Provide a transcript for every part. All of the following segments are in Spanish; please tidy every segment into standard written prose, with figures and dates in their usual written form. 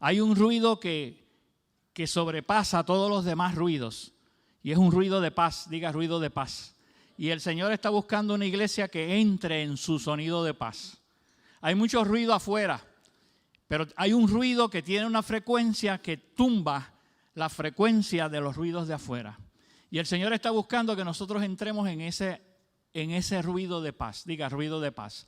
Hay un ruido que sobrepasa todos los demás ruidos. Y es un ruido de paz, diga ruido de paz. Y el Señor está buscando una iglesia que entre en su sonido de paz. Hay mucho ruido afuera, pero hay un ruido que tiene una frecuencia que tumba la frecuencia de los ruidos de afuera. Y el Señor está buscando que nosotros entremos en ese ruido de paz, diga ruido de paz.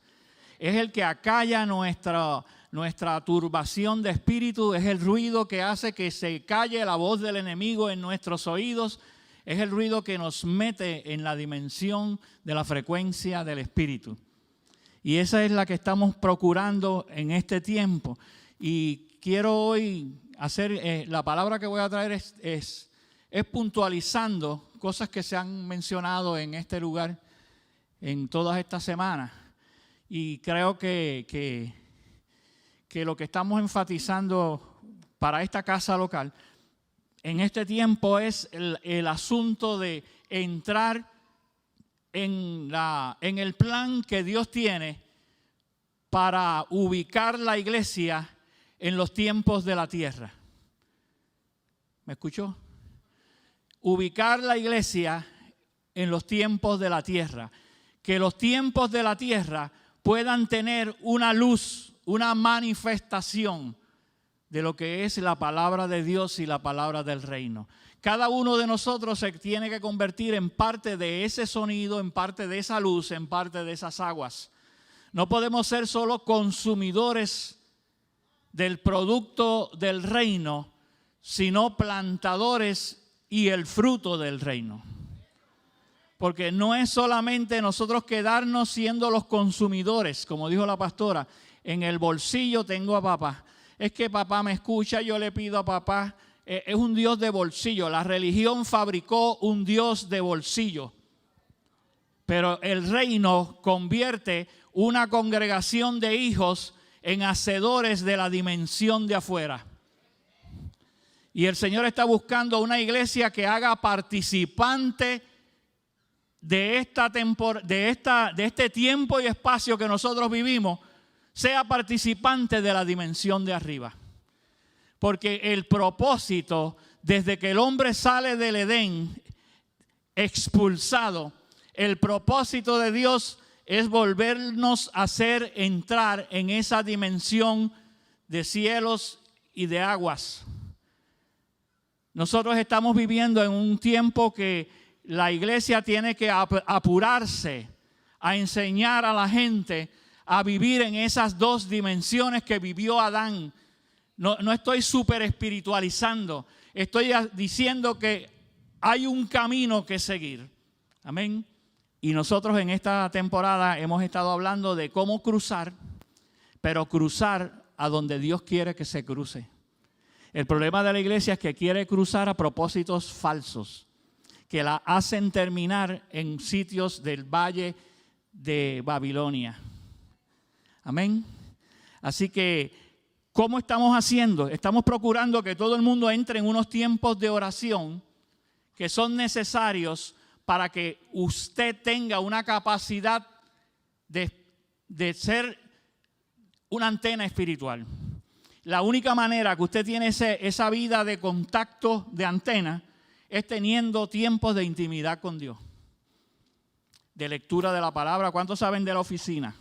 Es el que acalla nuestra turbación de espíritu, es el ruido que hace que se calle la voz del enemigo en nuestros oídos, es el ruido que nos mete en la dimensión de la frecuencia del espíritu. Y esa es la que estamos procurando en este tiempo. Y quiero hoy hacer, la palabra que voy a traer es puntualizando cosas que se han mencionado en este lugar en todas estas semanas. Y creo que lo que estamos enfatizando para esta casa local en este tiempo es el asunto de entrar en el plan que Dios tiene para ubicar la iglesia en los tiempos de la tierra. ¿Me escuchó? Ubicar la iglesia en los tiempos de la tierra. Que los tiempos de la tierra puedan tener una luz, una manifestación de lo que es la palabra de Dios y la palabra del reino. Cada uno de nosotros se tiene que convertir en parte de ese sonido, en parte de esa luz, en parte de esas aguas. No podemos ser solo consumidores del producto del reino, sino plantadores y el fruto del reino. Porque no es solamente nosotros quedarnos siendo los consumidores, como dijo la pastora, en el bolsillo tengo a papá. Es que papá me escucha, yo le pido a papá. Es un Dios de bolsillo. La religión fabricó un Dios de bolsillo. Pero el reino convierte una congregación de hijos en hacedores de la dimensión de afuera. Y el Señor está buscando una iglesia que haga participante de este tiempo y espacio que nosotros vivimos, sea participante de la dimensión de arriba. Porque el propósito, desde que el hombre sale del Edén, expulsado, el propósito de Dios es volvernos a hacer entrar en esa dimensión de cielos y de aguas. Nosotros estamos viviendo en un tiempo que la iglesia tiene que apurarse a enseñar a la gente a vivir en esas dos dimensiones que vivió Adán. No estoy súper espiritualizando, estoy diciendo que hay un camino que seguir. Amén. Y nosotros en esta temporada hemos estado hablando de cómo cruzar, pero cruzar a donde Dios quiere que se cruce. El problema de la iglesia es que quiere cruzar a propósitos falsos, que la hacen terminar en sitios del valle de Babilonia. Amén. Así que, ¿cómo estamos haciendo? Estamos procurando que todo el mundo entre en unos tiempos de oración que son necesarios para que usted tenga una capacidad de ser una antena espiritual. La única manera que usted tiene esa vida de contacto de antena es teniendo tiempos de intimidad con Dios, de lectura de la palabra. ¿Cuántos saben de la oficina?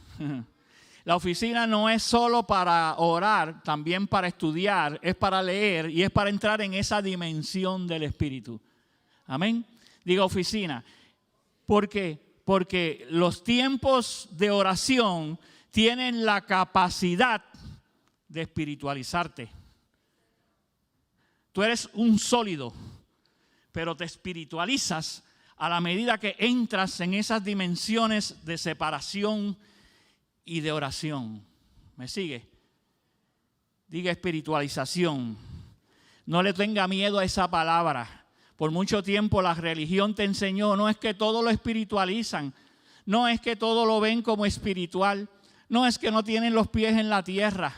La oficina no es solo para orar, también para estudiar, es para leer y es para entrar en esa dimensión del Espíritu. Amén. Diga oficina. ¿Por qué? Porque los tiempos de oración tienen la capacidad de espiritualizarte. Tú eres un sólido, pero te espiritualizas a la medida que entras en esas dimensiones de separación y de oración. ¿Me sigue? Diga espiritualización. No le tenga miedo a esa palabra. Por mucho tiempo la religión te enseñó, no es que todo lo espiritualizan, no es que todo lo ven como espiritual, no es que no tienen los pies en la tierra.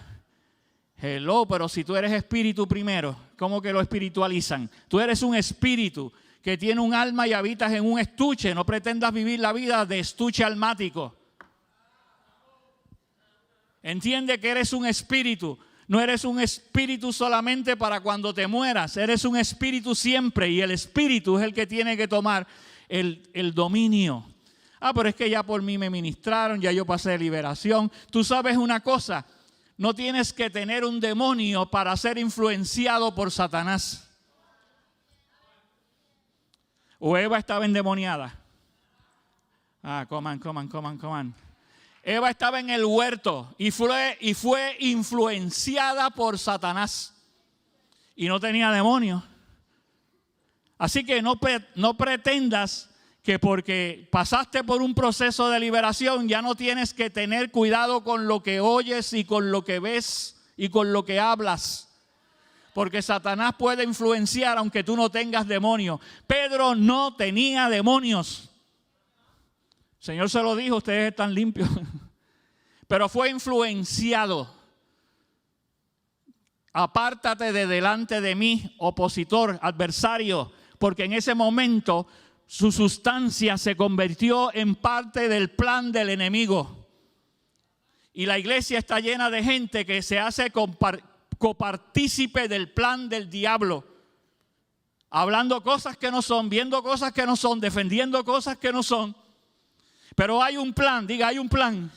Hello, pero si tú eres espíritu primero, ¿cómo que lo espiritualizan? Tú eres un espíritu que tiene un alma y habitas en un estuche. No pretendas vivir la vida de estuche almático. Entiende que eres un espíritu. No eres un espíritu solamente para cuando te mueras, eres un espíritu siempre y el espíritu es el que tiene que tomar el dominio. Pero es que ya por mí me ministraron, ya yo pasé liberación. Tú sabes una cosa, no tienes que tener un demonio para ser influenciado por Satanás. ¿O Eva estaba endemoniada? Coman. Eva estaba en el huerto y fue influenciada por Satanás. Y no tenía demonio. Así que no pretendas que porque pasaste por un proceso de liberación ya no tienes que tener cuidado con lo que oyes y con lo que ves y con lo que hablas. Porque Satanás puede influenciar aunque tú no tengas demonios. Pedro no tenía demonios. El Señor se lo dijo, ustedes están limpios. Pero fue influenciado. Apártate de delante de mí, opositor, adversario, porque en ese momento su sustancia se convirtió en parte del plan del enemigo. Y la iglesia está llena de gente que se hace copartícipe del plan del diablo. Hablando cosas que no son, viendo cosas que no son, defendiendo cosas que no son. Pero hay un plan, diga, hay un plan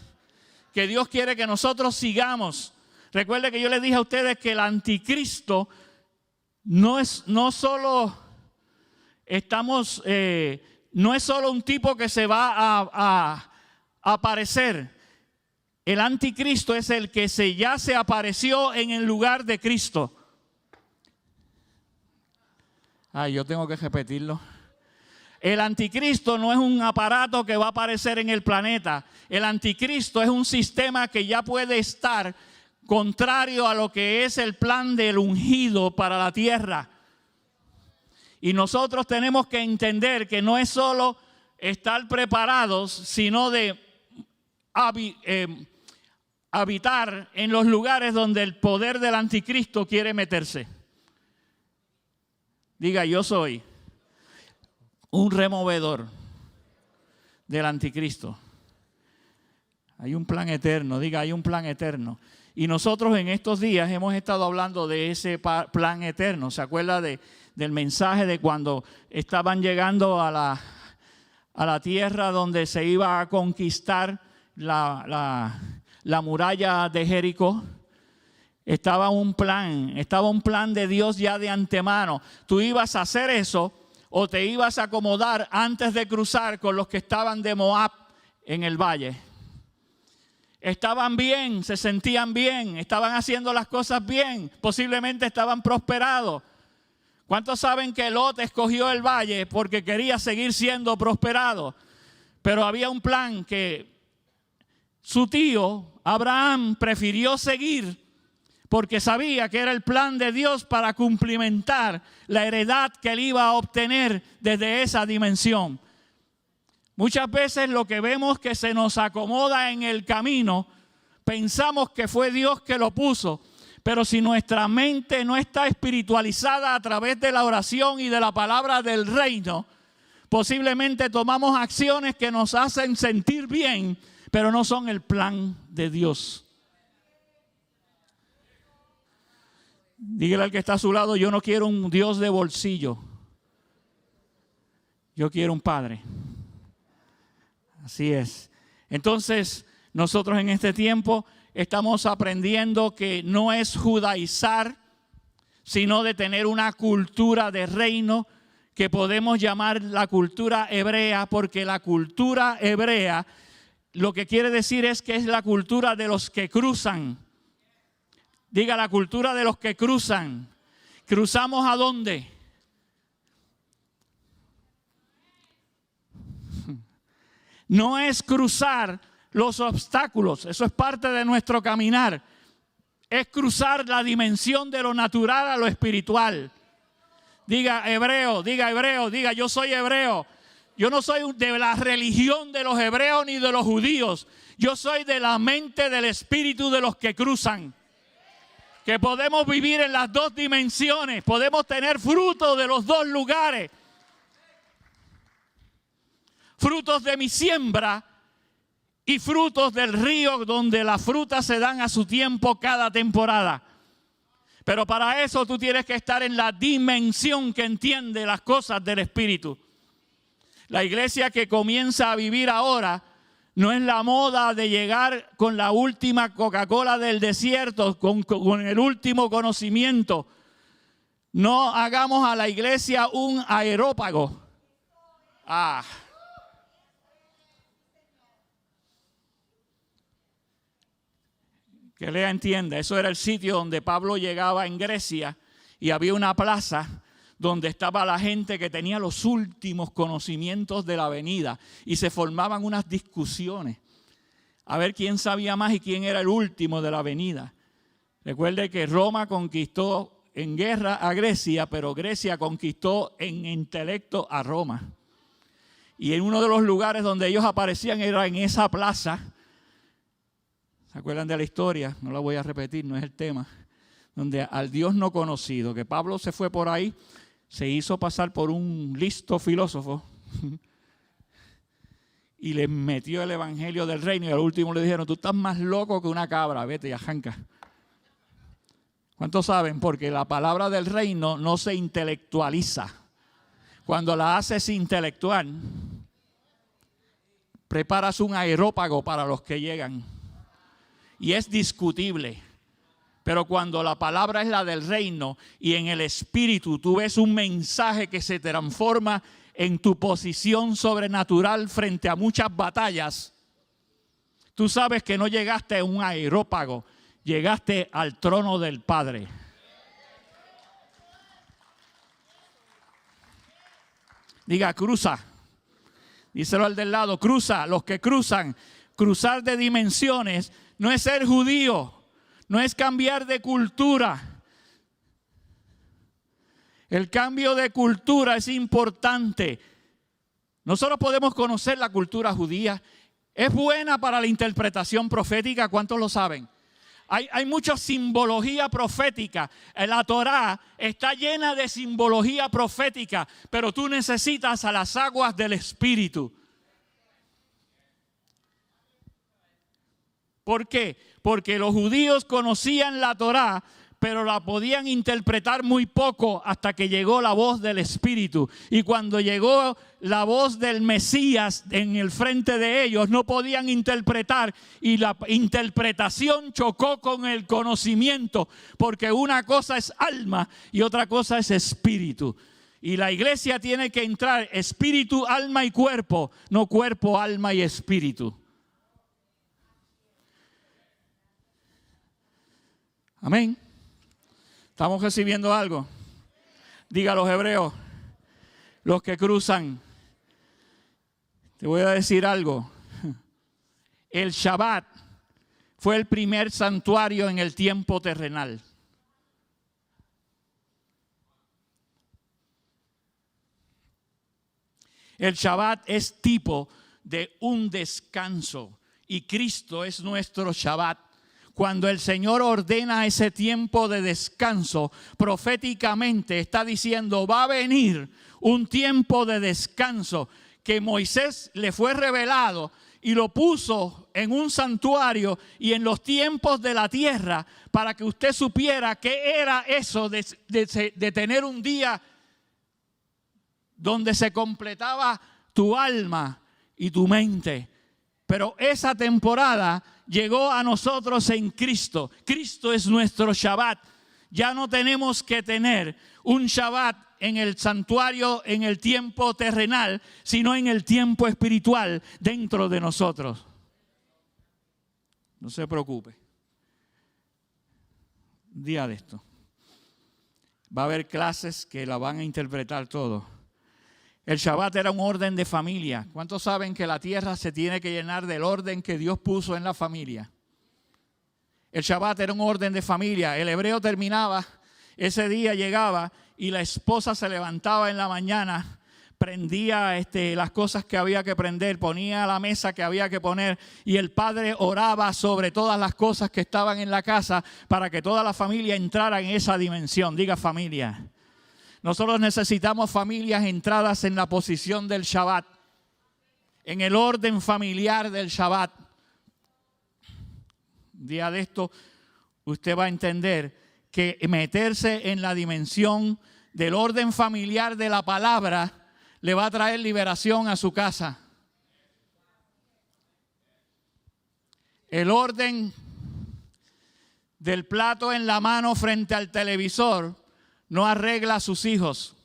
que Dios quiere que nosotros sigamos. Recuerde que yo les dije a ustedes que el anticristo no es solo un tipo que se va a aparecer. El anticristo es el que ya se apareció en el lugar de Cristo. Yo tengo que repetirlo. El anticristo no es un aparato que va a aparecer en el planeta. El anticristo es un sistema que ya puede estar contrario a lo que es el plan del ungido para la tierra. Y nosotros tenemos que entender que no es solo estar preparados, sino de habitar en los lugares donde el poder del anticristo quiere meterse. Diga, yo soy un removedor del anticristo. Hay un plan eterno, diga, hay un plan eterno. Y nosotros en estos días hemos estado hablando de ese plan eterno. ¿Se acuerda del mensaje de cuando estaban llegando a la tierra donde se iba a conquistar la muralla de Jericó? Estaba un plan de Dios ya de antemano. Tú ibas a hacer eso o te ibas a acomodar antes de cruzar con los que estaban de Moab en el valle. Estaban bien, se sentían bien, estaban haciendo las cosas bien, posiblemente estaban prosperados. ¿Cuántos saben que Lot escogió el valle porque quería seguir siendo prosperado? Pero había un plan que su tío Abraham prefirió seguir porque sabía que era el plan de Dios para cumplimentar la heredad que él iba a obtener desde esa dimensión. Muchas veces lo que vemos que se nos acomoda en el camino, pensamos que fue Dios que lo puso. Pero si nuestra mente no está espiritualizada a través de la oración y de la palabra del reino, posiblemente tomamos acciones que nos hacen sentir bien, pero no son el plan de Dios. Dígale al que está a su lado, yo no quiero un Dios de bolsillo. Yo quiero un Padre. Así es. Entonces, nosotros en este tiempo estamos aprendiendo que no es judaizar, sino de tener una cultura de reino que podemos llamar la cultura hebrea, porque la cultura hebrea lo que quiere decir es que es la cultura de los que cruzan. Diga, la cultura de los que cruzan. ¿Cruzamos a dónde? No es cruzar los obstáculos, eso es parte de nuestro caminar. Es cruzar la dimensión de lo natural a lo espiritual. Diga hebreo, diga yo soy hebreo. Yo no soy de la religión de los hebreos ni de los judíos. Yo soy de la mente del espíritu de los que cruzan. Que podemos vivir en las dos dimensiones, podemos tener frutos de los dos lugares. Frutos de mi siembra y frutos del río donde las frutas se dan a su tiempo cada temporada. Pero para eso tú tienes que estar en la dimensión que entiende las cosas del Espíritu. La iglesia que comienza a vivir ahora no es la moda de llegar con la última Coca-Cola del desierto, con el último conocimiento. No hagamos a la iglesia un aerópago. Que Lea entienda, eso era el sitio donde Pablo llegaba en Grecia y había una plaza donde estaba la gente que tenía los últimos conocimientos de la venida y se formaban unas discusiones a ver quién sabía más y quién era el último de la venida. Recuerde que Roma conquistó en guerra a Grecia, pero Grecia conquistó en intelecto a Roma. Y en uno de los lugares donde ellos aparecían era en esa plaza. ¿Se acuerdan de la historia? No la voy a repetir, no es el tema. Donde al Dios no conocido, que Pablo se fue por ahí, se hizo pasar por un listo filósofo y le metió el evangelio del reino y al último le dijeron, tú estás más loco que una cabra, vete y arranca. ¿Cuántos saben? Porque la palabra del reino no se intelectualiza. Cuando la haces intelectual, preparas un aerópago para los que llegan. Y es discutible. Pero cuando la palabra es la del reino y en el espíritu tú ves un mensaje que se transforma en tu posición sobrenatural frente a muchas batallas, tú sabes que no llegaste a un aerópago, llegaste al trono del Padre. Diga, cruza. Díselo al del lado, cruza. Los que cruzan, cruzar de dimensiones no es ser judío, no es cambiar de cultura. El cambio de cultura es importante. Nosotros podemos conocer la cultura judía. Es buena para la interpretación profética. ¿Cuántos lo saben? Hay mucha simbología profética. La Torá está llena de simbología profética, pero tú necesitas a las aguas del Espíritu. ¿Por qué? Porque los judíos conocían la Torá, pero la podían interpretar muy poco hasta que llegó la voz del Espíritu. Y cuando llegó la voz del Mesías en el frente de ellos, no podían interpretar y la interpretación chocó con el conocimiento, porque una cosa es alma y otra cosa es espíritu. Y la iglesia tiene que entrar espíritu, alma y cuerpo, no cuerpo, alma y espíritu. Amén. ¿Estamos recibiendo algo? Diga a los hebreos, los que cruzan. Te voy a decir algo. El Shabbat fue el primer santuario en el tiempo terrenal. El Shabbat es tipo de un descanso y Cristo es nuestro Shabbat. Cuando el Señor ordena ese tiempo de descanso, proféticamente está diciendo, va a venir un tiempo de descanso que Moisés le fue revelado y lo puso en un santuario y en los tiempos de la tierra para que usted supiera qué era eso de tener un día donde se completaba tu alma y tu mente. Pero esa temporada llegó a nosotros en Cristo. Cristo es nuestro Shabbat. Ya no tenemos que tener un Shabbat en el santuario, en el tiempo terrenal, sino en el tiempo espiritual dentro de nosotros. No se preocupe. Un día de esto va a haber clases que la van a interpretar todo. El Shabbat era un orden de familia. ¿Cuántos saben que la tierra se tiene que llenar del orden que Dios puso en la familia? El Shabbat era un orden de familia. El hebreo terminaba, ese día llegaba y la esposa se levantaba en la mañana, prendía las cosas que había que prender, ponía la mesa que había que poner y el padre oraba sobre todas las cosas que estaban en la casa para que toda la familia entrara en esa dimensión. Diga familia. Nosotros necesitamos familias entradas en la posición del Shabbat, en el orden familiar del Shabbat. Un día de esto usted va a entender que meterse en la dimensión del orden familiar de la palabra le va a traer liberación a su casa. El orden del plato en la mano frente al televisor no arregla a sus hijos.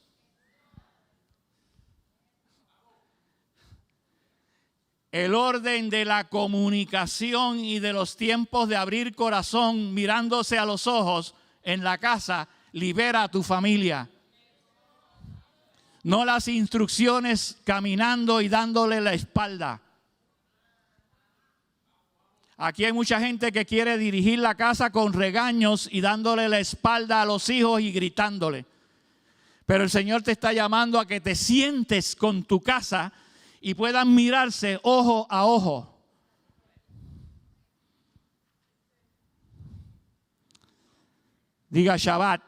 El orden de la comunicación y de los tiempos de abrir corazón mirándose a los ojos en la casa libera a tu familia. No las instrucciones caminando y dándole la espalda. Aquí hay mucha gente que quiere dirigir la casa con regaños y dándole la espalda a los hijos y gritándole. Pero el Señor te está llamando a que te sientes con tu casa y puedan mirarse ojo a ojo. Diga Shabbat.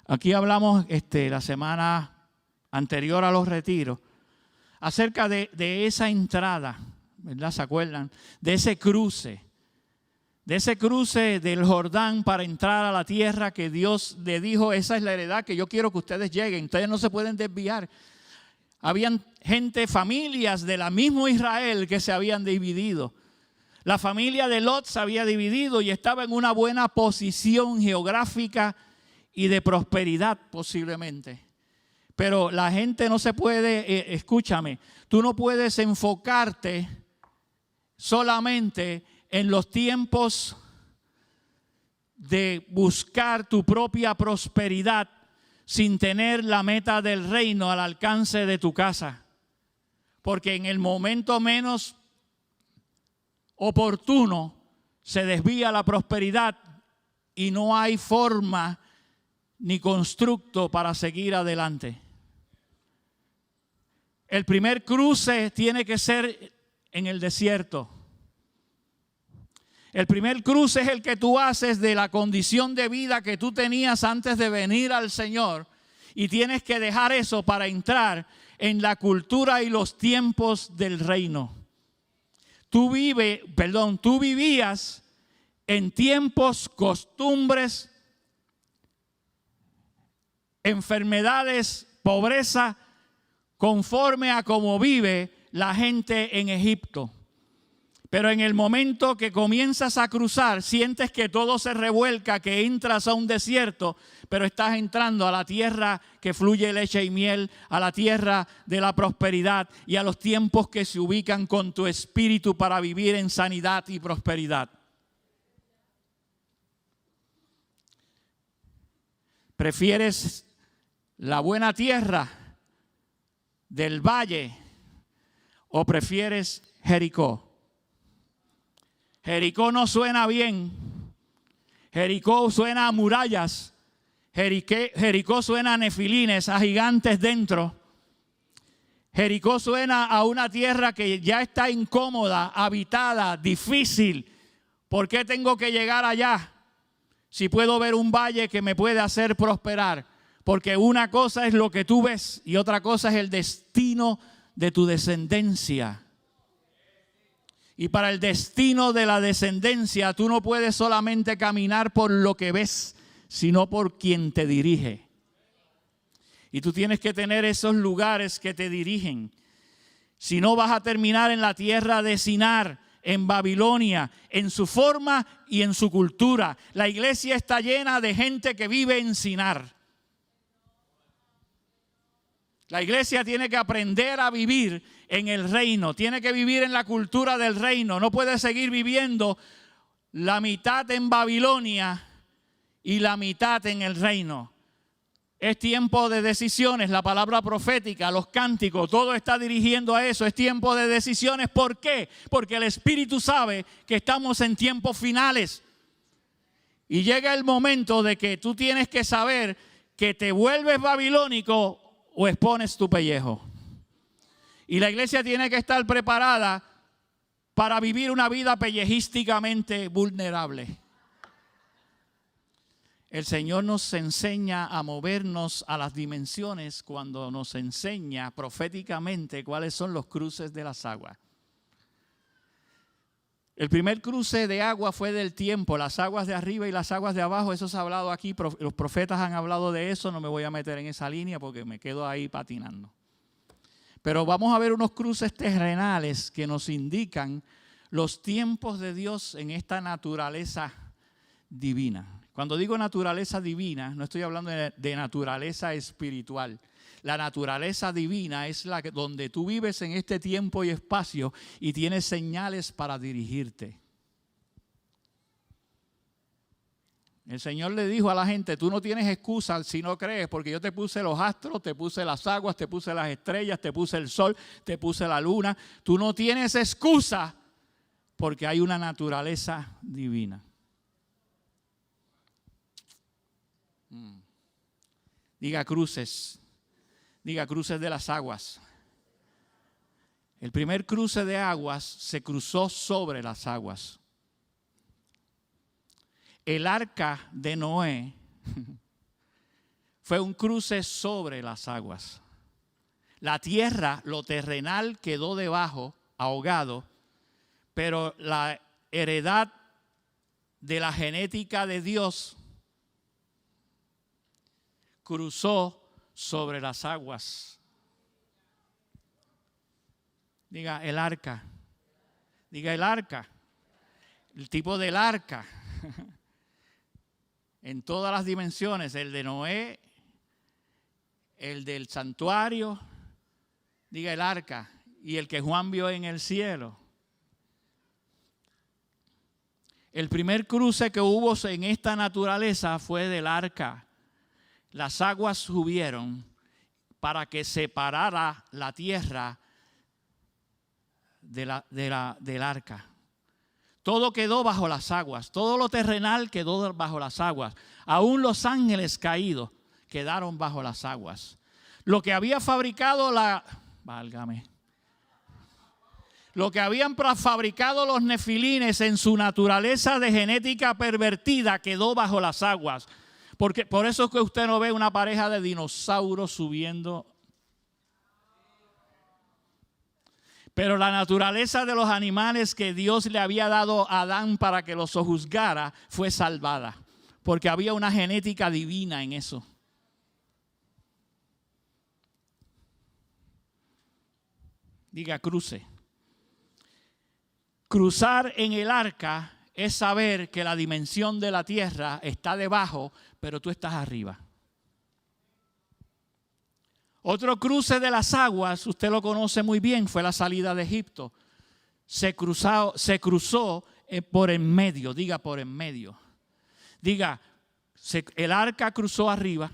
Aquí hablamos la semana anterior a los retiros acerca de esa entrada, ¿verdad? ¿Se acuerdan? De ese cruce del Jordán para entrar a la tierra que Dios le dijo, esa es la heredad que yo quiero que ustedes lleguen, ustedes no se pueden desviar. Habían gente, familias de la misma Israel que se habían dividido. La familia de Lot se había dividido y estaba en una buena posición geográfica y de prosperidad posiblemente. Pero la gente no se puede, escúchame, tú no puedes enfocarte solamente en los tiempos de buscar tu propia prosperidad sin tener la meta del reino al alcance de tu casa. Porque en el momento menos oportuno se desvía la prosperidad y no hay forma ni constructo para seguir adelante. El primer cruce tiene que ser en el desierto. El primer cruce es el que tú haces de la condición de vida que tú tenías antes de venir al Señor y tienes que dejar eso para entrar en la cultura y los tiempos del reino. Tú vivías en tiempos, costumbres, enfermedades, pobreza, conforme a cómo vive la gente en Egipto. Pero en el momento que comienzas a cruzar, sientes que todo se revuelca, que entras a un desierto, pero estás entrando a la tierra que fluye leche y miel, a la tierra de la prosperidad y a los tiempos que se ubican con tu espíritu para vivir en sanidad y prosperidad. ¿Prefieres la buena tierra del valle o prefieres Jericó? Jericó no suena bien. Jericó suena a murallas. Jericó suena a nefilines, a gigantes dentro. Jericó suena a una tierra que ya está incómoda, habitada, difícil. ¿Por qué tengo que llegar allá si puedo ver un valle que me puede hacer prosperar? Porque una cosa es lo que tú ves y otra cosa es el destino de tu descendencia. Y para el destino de la descendencia, tú no puedes solamente caminar por lo que ves, sino por quien te dirige. Y tú tienes que tener esos lugares que te dirigen. Si no, vas a terminar en la tierra de Sinar, en Babilonia, en su forma y en su cultura. La iglesia está llena de gente que vive en Sinar. La iglesia tiene que aprender a vivir en el reino, tiene que vivir en la cultura del reino. No puede seguir viviendo la mitad en Babilonia y la mitad en el reino. Es tiempo de decisiones, la palabra profética, los cánticos, todo está dirigiendo a eso. Es tiempo de decisiones. ¿Por qué? Porque el Espíritu sabe que estamos en tiempos finales. Y llega el momento de que tú tienes que saber que te vuelves babilónico o expones tu pellejo. Y la iglesia tiene que estar preparada para vivir una vida pellejísticamente vulnerable. El Señor nos enseña a movernos a las dimensiones cuando nos enseña proféticamente cuáles son los cruces de las aguas. El primer cruce de agua fue del tiempo, las aguas de arriba y las aguas de abajo. Eso se ha hablado aquí, los profetas han hablado de eso, no me voy a meter en esa línea porque me quedo ahí patinando. Pero vamos a ver unos cruces terrenales que nos indican los tiempos de Dios en esta naturaleza divina. Cuando digo naturaleza divina, no estoy hablando de naturaleza espiritual. La naturaleza divina es la que, donde tú vives en este tiempo y espacio y tienes señales para dirigirte. El Señor le dijo a la gente, tú no tienes excusa si no crees, porque yo te puse los astros, te puse las aguas, te puse las estrellas, te puse el sol, te puse la luna. Tú no tienes excusa porque hay una naturaleza divina. Diga cruces de las aguas. El primer cruce de aguas se cruzó sobre las aguas. El arca de Noé fue un cruce sobre las aguas. La tierra, lo terrenal quedó debajo, ahogado, pero la heredad de la genética de Dios cruzó sobre las aguas. Diga el arca. Diga el arca. El tipo del arca. En todas las dimensiones. El de Noé. El del santuario. Diga el arca. Y el que Juan vio en el cielo. El primer cruce que hubo en esta naturaleza fue del arca. Las aguas subieron para que separara la tierra del arca. Todo quedó bajo las aguas. Todo lo terrenal quedó bajo las aguas. Aún los ángeles caídos quedaron bajo las aguas. Lo que había fabricado lo que habían fabricado los nefilines en su naturaleza de genética pervertida quedó bajo las aguas. Porque por eso es que usted no ve una pareja de dinosaurios subiendo. Pero la naturaleza de los animales que Dios le había dado a Adán para que los sojuzgara fue salvada. Porque había una genética divina en eso. Diga cruce. Cruzar en el arca es saber que la dimensión de la tierra está debajo, pero tú estás arriba. Otro cruce de las aguas, usted lo conoce muy bien, fue la salida de Egipto. Se cruzó por en medio, diga por en medio. Diga, el arca cruzó arriba.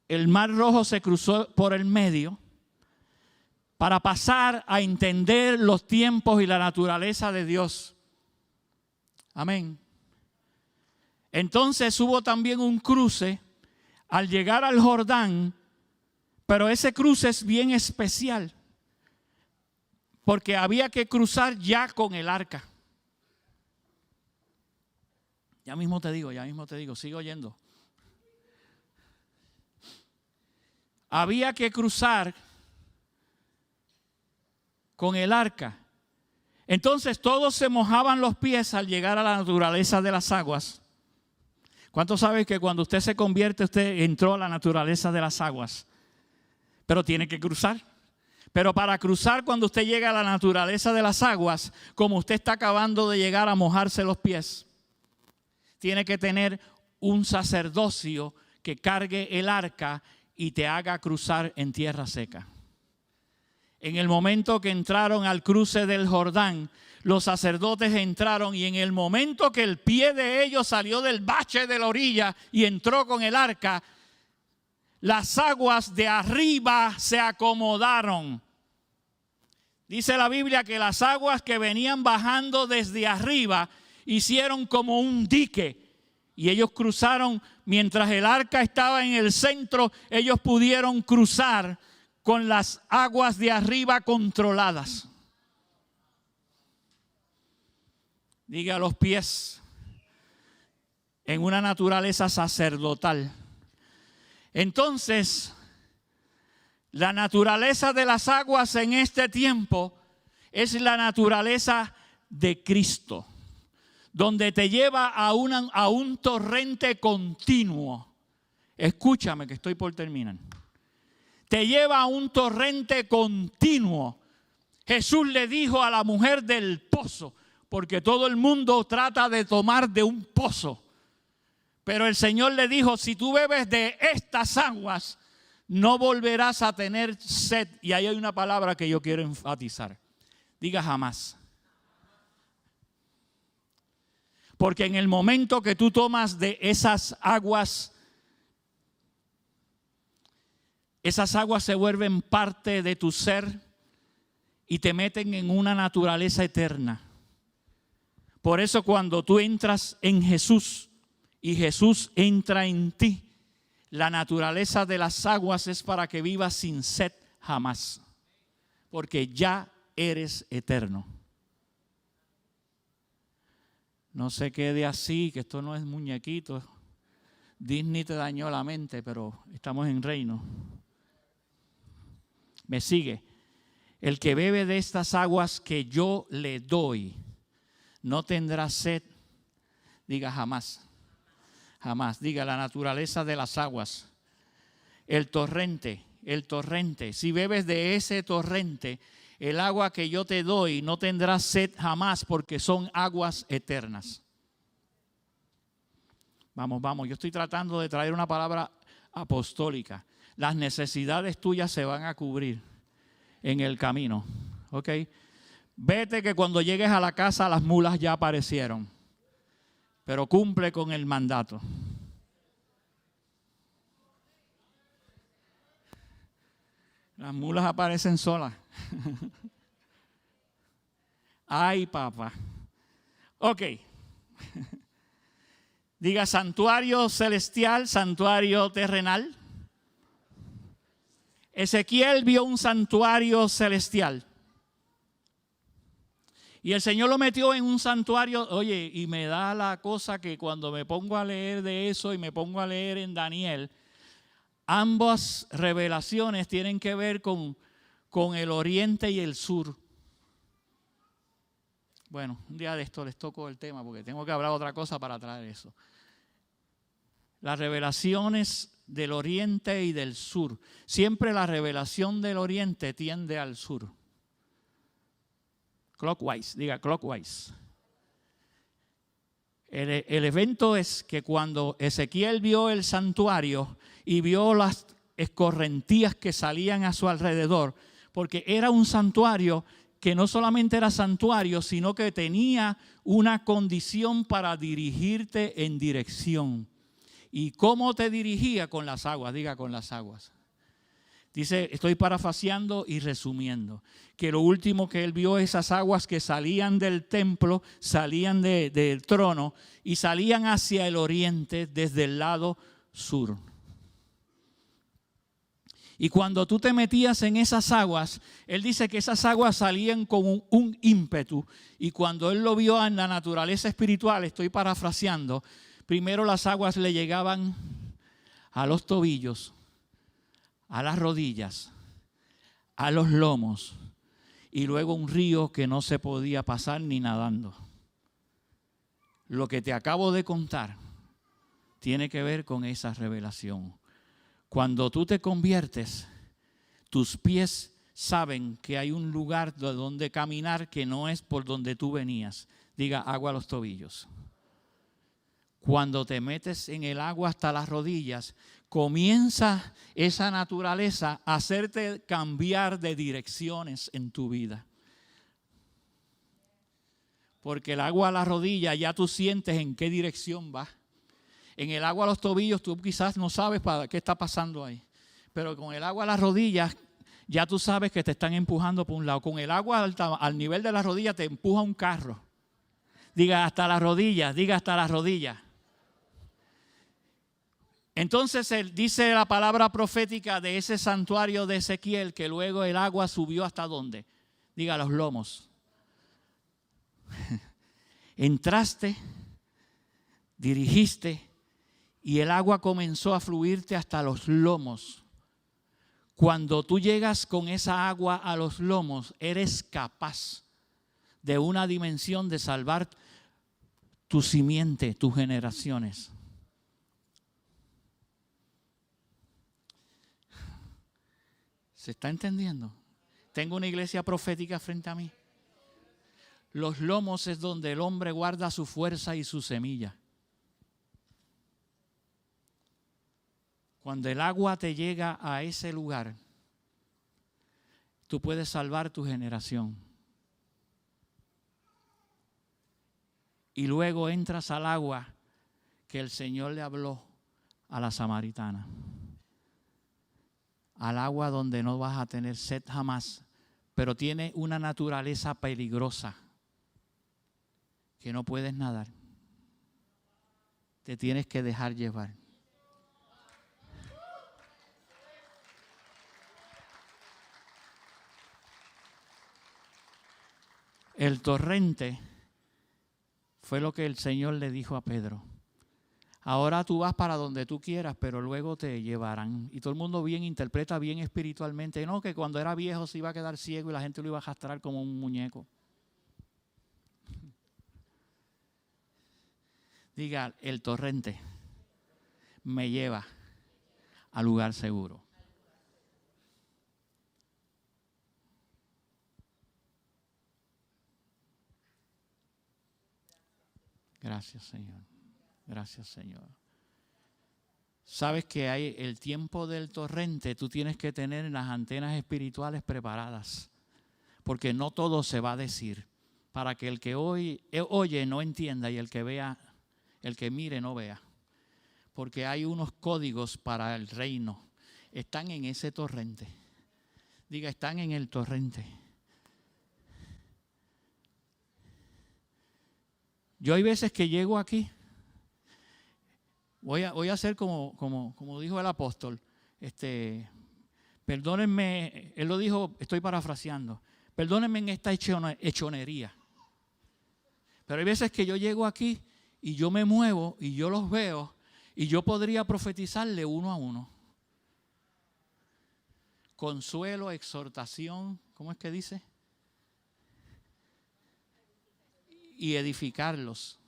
El mar Rojo se cruzó por el medio para pasar a entender los tiempos y la naturaleza de Dios. Amén. Entonces hubo también un cruce al llegar al Jordán, pero ese cruce es bien especial, porque había que cruzar ya con el arca. Ya mismo te digo, sigo oyendo. Había que cruzar con el arca. Entonces todos se mojaban los pies al llegar a la naturaleza de las aguas. ¿Cuántos saben que cuando usted se convierte, usted entró a la naturaleza de las aguas? Pero tiene que cruzar. Pero para cruzar, cuando usted llega a la naturaleza de las aguas, como usted está acabando de llegar a mojarse los pies, tiene que tener un sacerdocio que cargue el arca y te haga cruzar en tierra seca. En el momento que entraron al cruce del Jordán, los sacerdotes entraron y en el momento que el pie de ellos salió del bache de la orilla y entró con el arca, las aguas de arriba se acomodaron. Dice la Biblia que las aguas que venían bajando desde arriba hicieron como un dique y ellos cruzaron. Mientras el arca estaba en el centro, ellos pudieron cruzar con las aguas de arriba controladas. Diga los pies. en una naturaleza sacerdotal. Entonces, la naturaleza de las aguas en este tiempo es la naturaleza de Cristo, donde te lleva a un torrente continuo. Escúchame que estoy por terminar. Te lleva a un torrente continuo. Jesús le dijo a la mujer del pozo, porque todo el mundo trata de tomar de un pozo. Pero el Señor le dijo, si tú bebes de estas aguas, no volverás a tener sed. Y ahí hay una palabra que yo quiero enfatizar. Diga jamás. Porque en el momento que tú tomas de esas aguas se vuelven parte de tu ser y te meten en una naturaleza eterna. Por eso cuando tú entras en Jesús y Jesús entra en ti, la naturaleza de las aguas es para que vivas sin sed jamás. Porque ya eres eterno. No se quede así, que esto no es muñequito. Disney te dañó la mente, pero estamos en reino. ¿Me sigue? El que bebe de estas aguas que yo le doy, no tendrá sed. Diga jamás. Jamás. Diga la naturaleza de las aguas. El torrente. Si bebes de ese torrente, el agua que yo te doy no tendrás sed jamás porque son aguas eternas. Vamos. Yo estoy tratando de traer una palabra apostólica. Las necesidades tuyas se van a cubrir en el camino. ¿Ok? Vete que cuando llegues a la casa las mulas ya aparecieron. Pero cumple con el mandato. Las mulas aparecen solas. Ay, papá. Ok. Diga santuario celestial, santuario terrenal. Ezequiel vio un santuario celestial. Y el Señor lo metió en un santuario. Oye, y me da la cosa que cuando me pongo a leer de eso y me pongo a leer en Daniel, ambas revelaciones tienen que ver con el oriente y el sur. Bueno, un día de esto les toco el tema porque tengo que hablar otra cosa para traer eso. Las revelaciones del oriente y del sur. Siempre la revelación del oriente tiende al sur. Clockwise, diga clockwise. El evento es que cuando Ezequiel vio el santuario y vio las escorrentías que salían a su alrededor, porque era un santuario que no solamente era santuario, sino que tenía una condición para dirigirte en dirección. ¿Y cómo te dirigía? Con las aguas, diga con las aguas. Dice, estoy parafraseando y resumiendo, que lo último que él vio, esas aguas que salían del templo, salían del trono y salían hacia el oriente desde el lado sur. Y cuando tú te metías en esas aguas, él dice que esas aguas salían con un ímpetu. Y cuando él lo vio en la naturaleza espiritual, estoy parafraseando, primero las aguas le llegaban a los tobillos, a las rodillas, a los lomos, y luego un río que no se podía pasar ni nadando. Lo que te acabo de contar tiene que ver con esa revelación. Cuando tú te conviertes, tus pies saben que hay un lugar donde caminar que no es por donde tú venías. Diga, agua a los tobillos. Cuando te metes en el agua hasta las rodillas, comienza esa naturaleza a hacerte cambiar de direcciones en tu vida. Porque el agua a las rodillas ya tú sientes en qué dirección vas. En el agua a los tobillos tú quizás no sabes para qué está pasando ahí. Pero con el agua a las rodillas ya tú sabes que te están empujando por un lado. Con el agua al nivel de las rodillas te empuja un carro. Diga hasta las rodillas, diga hasta las rodillas. Entonces él dice la palabra profética de ese santuario de Ezequiel que luego el agua subió hasta ¿dónde? Diga los lomos. Entraste dirigiste y el agua comenzó a fluirte hasta los lomos. Cuando tú llegas con esa agua a los lomos, eres capaz de una dimensión de salvar tu simiente, tus generaciones. ¿Se está entendiendo? Tengo una iglesia profética frente a mí. Los lomos es donde el hombre guarda su fuerza y su semilla. Cuando el agua te llega a ese lugar, tú puedes salvar tu generación. Y luego entras al agua que el Señor le habló a la samaritana. Al agua donde no vas a tener sed jamás, pero tiene una naturaleza peligrosa que no puedes nadar. Te tienes que dejar llevar. El torrente fue lo que el Señor le dijo a Pedro. Ahora tú vas para donde tú quieras, pero luego te llevarán. Y todo el mundo bien interpreta bien espiritualmente. No, que cuando era viejo se iba a quedar ciego y la gente lo iba a arrastrar como un muñeco. Diga, el torrente me lleva al lugar seguro. Gracias, Señor. Gracias, Señor. Sabes que hay el tiempo del torrente, tú tienes que tener las antenas espirituales preparadas, porque no todo se va a decir, para que el que oye no entienda y el que vea, el que mire no vea, porque hay unos códigos para el reino, están en ese torrente. Diga, están en el torrente. Yo hay veces que llego aquí, voy a hacer como dijo el apóstol, perdónenme, él lo dijo, estoy parafraseando, perdónenme en esta hechonería. Pero hay veces que yo llego aquí y yo me muevo y yo los veo y yo podría profetizarle uno a uno. Consuelo, exhortación, ¿cómo es que dice? Y edificarlos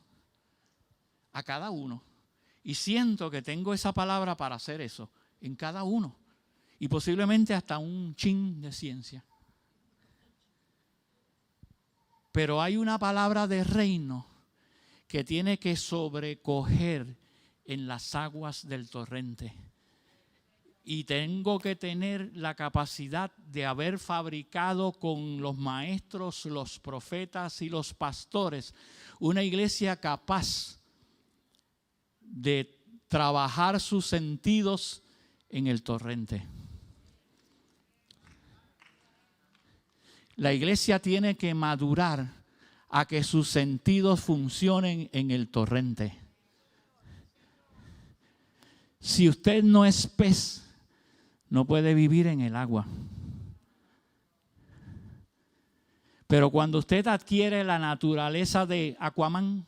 a cada uno. Y siento que tengo esa palabra para hacer eso en cada uno. Y posiblemente hasta un chin de ciencia. Pero hay una palabra de reino que tiene que sobrecoger en las aguas del torrente. Y tengo que tener la capacidad de haber fabricado con los maestros, los profetas y los pastores una iglesia capaz de trabajar sus sentidos en el torrente. La iglesia tiene que madurar a que sus sentidos funcionen en el torrente. Si usted no es pez, no puede vivir en el agua. Pero cuando usted adquiere la naturaleza de Aquaman,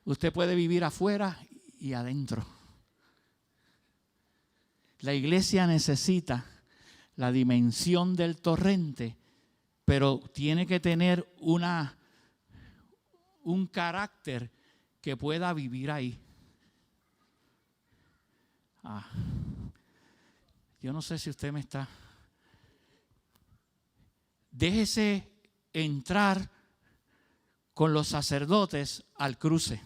usted puede vivir afuera y adentro. La iglesia necesita la dimensión del torrente, pero tiene que tener un carácter que pueda vivir ahí. Yo no sé si usted me está. Déjese entrar con los sacerdotes al cruce.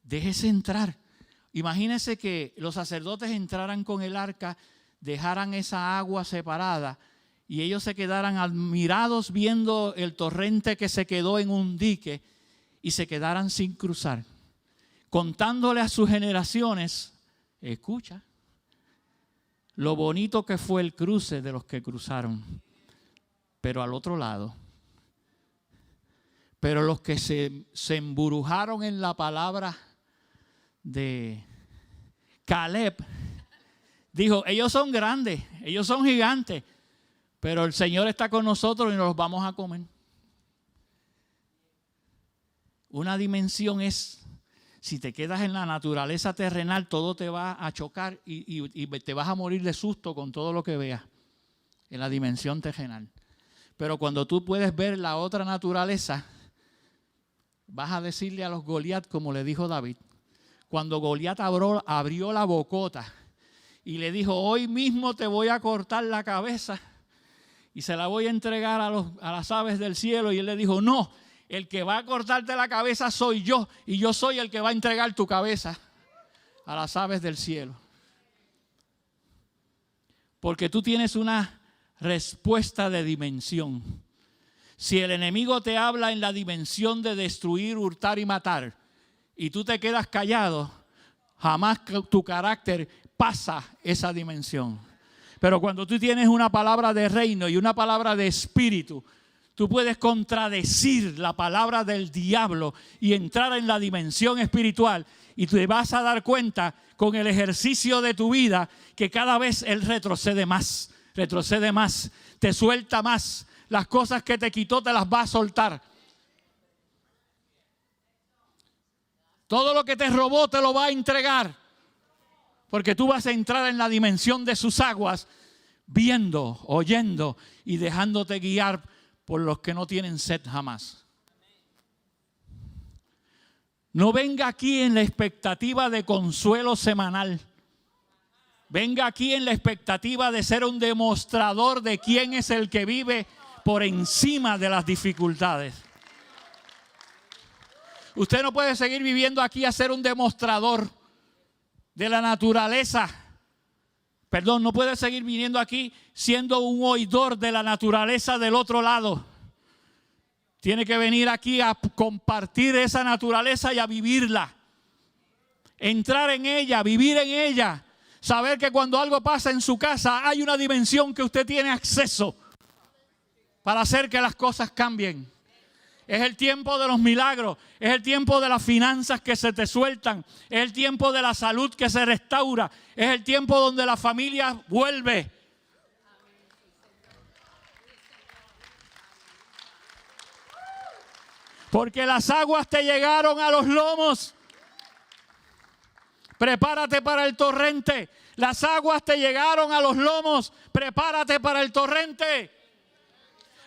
Déjese entrar. Imagínese que los sacerdotes entraran con el arca, dejaran esa agua separada y ellos se quedaran admirados viendo el torrente que se quedó en un dique y se quedaran sin cruzar. Contándole a sus generaciones, escucha, lo bonito que fue el cruce de los que cruzaron, pero al otro lado. Pero los que se emburujaron en la palabra de Caleb, dijo, ellos son grandes, ellos son gigantes, pero el Señor está con nosotros y nos los vamos a comer. Una dimensión es, si te quedas en la naturaleza terrenal, todo te va a chocar y te vas a morir de susto con todo lo que veas en la dimensión terrenal. Pero cuando tú puedes ver la otra naturaleza, vas a decirle a los Goliat como le dijo David. Cuando Goliat abrió la bocota y le dijo, hoy mismo te voy a cortar la cabeza y se la voy a entregar a las aves del cielo. Y él le dijo, no, el que va a cortarte la cabeza soy yo, y yo soy el que va a entregar tu cabeza a las aves del cielo. Porque tú tienes una respuesta de dimensión. Si el enemigo te habla en la dimensión de destruir, hurtar y matar, y tú te quedas callado, jamás tu carácter pasa esa dimensión. Pero cuando tú tienes una palabra de reino y una palabra de espíritu, tú puedes contradecir la palabra del diablo y entrar en la dimensión espiritual, y te vas a dar cuenta con el ejercicio de tu vida que cada vez él retrocede más, te suelta más. Las cosas que te quitó te las va a soltar. Todo lo que te robó te lo va a entregar. Porque tú vas a entrar en la dimensión de sus aguas, viendo, oyendo y dejándote guiar por los que no tienen sed jamás. No venga aquí en la expectativa de consuelo semanal. Venga aquí en la expectativa de ser un demostrador de quién es el que vive por encima de las dificultades. Usted no puede seguir viviendo aquí a ser un demostrador de la naturaleza. Perdón, no puede seguir viniendo aquí siendo un oidor de la naturaleza del otro lado. Tiene que venir aquí a compartir esa naturaleza y a vivirla. Entrar en ella, vivir en ella. Saber que cuando algo pasa en su casa hay una dimensión que usted tiene acceso para hacer que las cosas cambien. Es el tiempo de los milagros, es el tiempo de las finanzas que se te sueltan, es el tiempo de la salud que se restaura, es el tiempo donde la familia vuelve. Porque las aguas te llegaron a los lomos. Prepárate para el torrente. Las aguas te llegaron a los lomos. Prepárate para el torrente.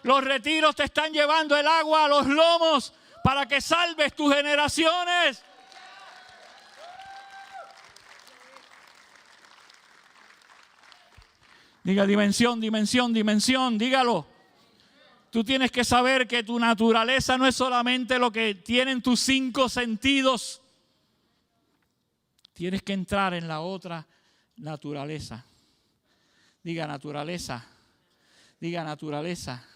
Los retiros te están llevando el agua a los lomos para que salves tus generaciones. Diga dimensión, dimensión, dimensión, dígalo. Tú tienes que saber que tu naturaleza no es solamente lo que tienen tus 5 sentidos. Tienes que entrar en la otra naturaleza. Diga naturaleza. Diga naturaleza.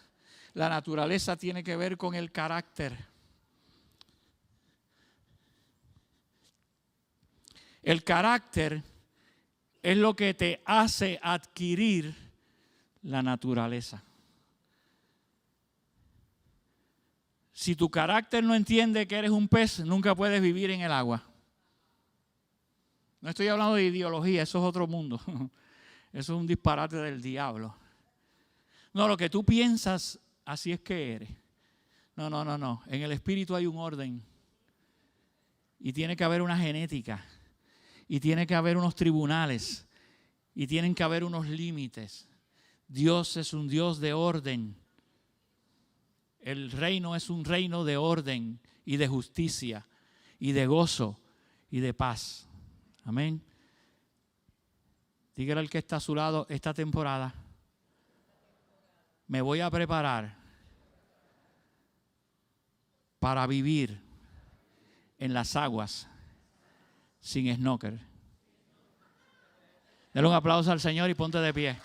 La naturaleza tiene que ver con el carácter. El carácter es lo que te hace adquirir la naturaleza. Si tu carácter no entiende que eres un pez, nunca puedes vivir en el agua. No estoy hablando de ideología, eso es otro mundo. Eso es un disparate del diablo. No, lo que tú piensas, así es que eres. No. En el espíritu hay un orden. Y tiene que haber una genética. Y tiene que haber unos tribunales. Y tienen que haber unos límites. Dios es un Dios de orden. El reino es un reino de orden y de justicia y de gozo y de paz. Amén. Dígale al que está a su lado esta temporada. Me voy a preparar para vivir en las aguas sin snorkel. Dale un aplauso al Señor y ponte de pie.